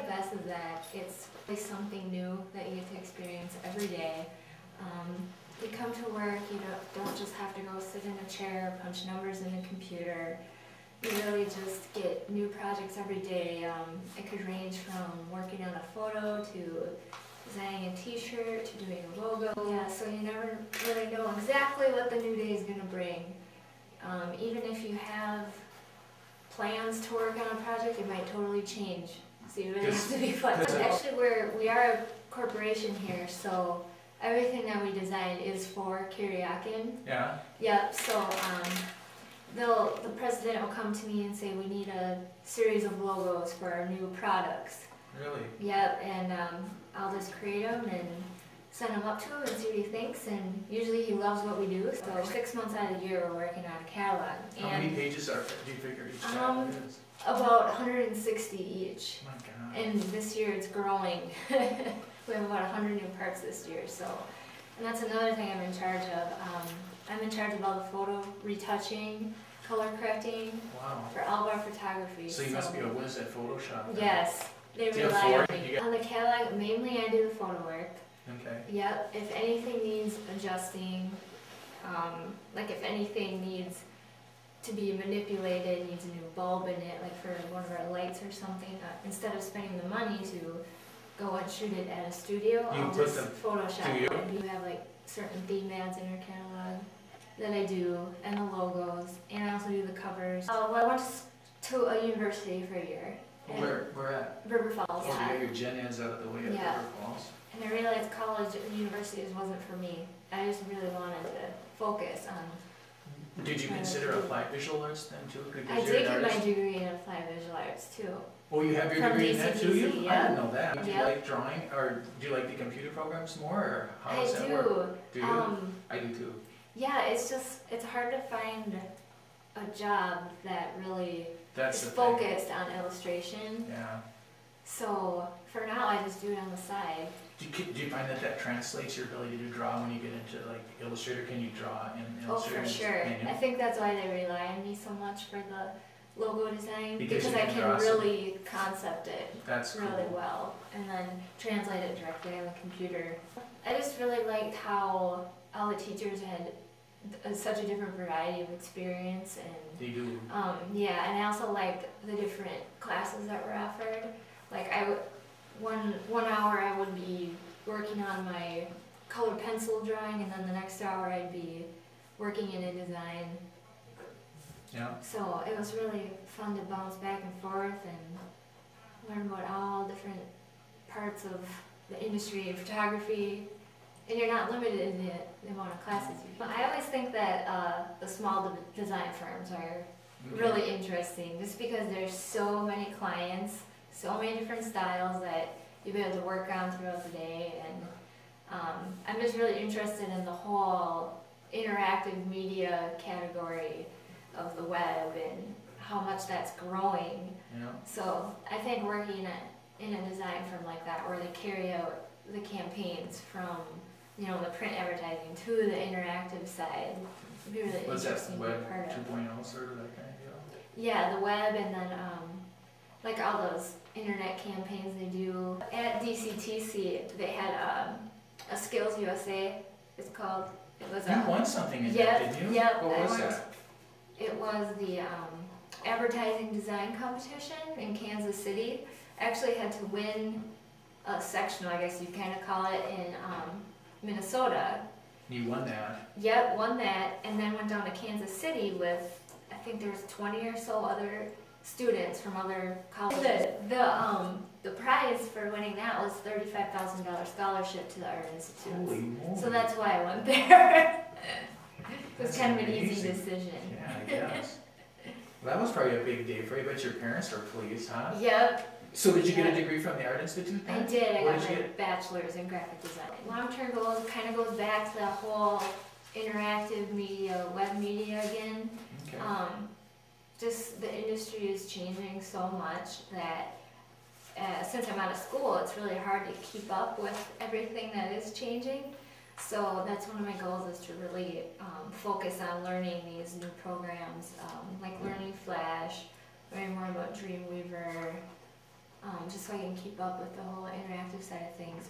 best is that it's something new that you get to experience every day. You come to work, you don't just have to go sit in a chair, punch numbers in a computer. You really just get new projects every day. It could range from working on a photo to designing a t-shirt to doing a logo. Yeah, so you never really know exactly what the new day is going to bring. Even if you have plans to work on a project, it might totally change. So you really have to be flexible. Actually, we are a corporation here, so everything that we design is for Küryakyn. Yeah. Yep. So the president will come to me and say we need a series of logos for our new products. Really? Yep. And I'll just create them and send them up to him and see what he thinks. And usually he loves what we do. So 6 months out of the year we're working on a catalog. How many pages do you figure each catalog is? About 160 each. Oh my God. And this year it's growing. We have about 100 new parts this year, so, and that's another thing I'm in charge of. I'm in charge of all the photo retouching, color correcting, wow, for all of our photography. So you must be a whiz at Photoshop. Then. Yes, they rely on me. On the catalog, mainly I do the photo work. Okay. Yep, if anything needs adjusting, like if anything needs to be manipulated, needs a new bulb in it, like for one of our lights or something, instead of spending the money to go and shoot it at a studio, I'll just Photoshop it. And you have like certain theme ads in your catalog that I do, and the logos, and I also do the covers. Well, I went to a university for a year. Where at? River Falls. Oh, you got your gen eds out of the way at River Falls. And I realized college and universities wasn't for me. I just really wanted to focus on. Did you consider applied visual arts then too? I did get my degree in applied visual arts too. Oh, you have your degree in that too? Yep. I didn't know that. Do you like drawing, or do you like the computer programs more, or how does that work? Do you? I do too. Yeah, it's hard to find a job that really is focused on illustration. Yeah. So for now, I just do it on the side. Do you find that translates your ability to draw when you get into like Illustrator? Can you draw in Illustrator? Oh, for sure. I think that's why they rely on me so much for the logo design, because I can really concept it really well and then translate it directly on the computer. I just really liked how all the teachers had such a different variety of experience, and they do. Yeah, and I also liked the different classes that were offered. Like one hour I would be working on my colored pencil drawing, and then the next hour I'd be working in a design. Yeah. So it was really fun to bounce back and forth and learn about all different parts of the industry of photography. And you're not limited in the amount of classes you do. I always think that the small design firms are really interesting, just because there's so many clients, so many different styles that you'll be able to work on throughout the day. And I'm just really interested in the whole interactive media category of the web and how much that's growing. Yeah. So I think working in a design firm like that, where they carry out the campaigns from the print advertising to the interactive side, would be really interesting to be a part of. Web 2.0 sort of that kind of deal? Yeah, the web, and then like all those internet campaigns they do. At DCTC, they had a Skills USA, it's called. It was you won something in that, didn't you? Yep. What was that? It was the advertising design competition in Kansas City. I actually had to win a sectional, I guess you kind of call it, in Minnesota. You won that? Yep, won that, and then went down to Kansas City with, I think there was 20 or so other students from other colleges. The prize for winning that was $35,000 scholarship to the Art Institute. Holy moly. So that's why I went there. It was kind of an easy decision. Yeah, I guess. Well, that was probably a big day for you. I bet your parents were pleased, huh? Yep. So did you get a degree from the Art Institute then? I did. I got my bachelor's in graphic design. Long-term goals kind of goes back to the whole interactive media, web media again. Okay. Just the industry is changing so much that since I'm out of school, it's really hard to keep up with everything that is changing. So that's one of my goals, is to really focus on learning these new programs, like learning Flash, learning more about Dreamweaver, just so I can keep up with the whole interactive side of things.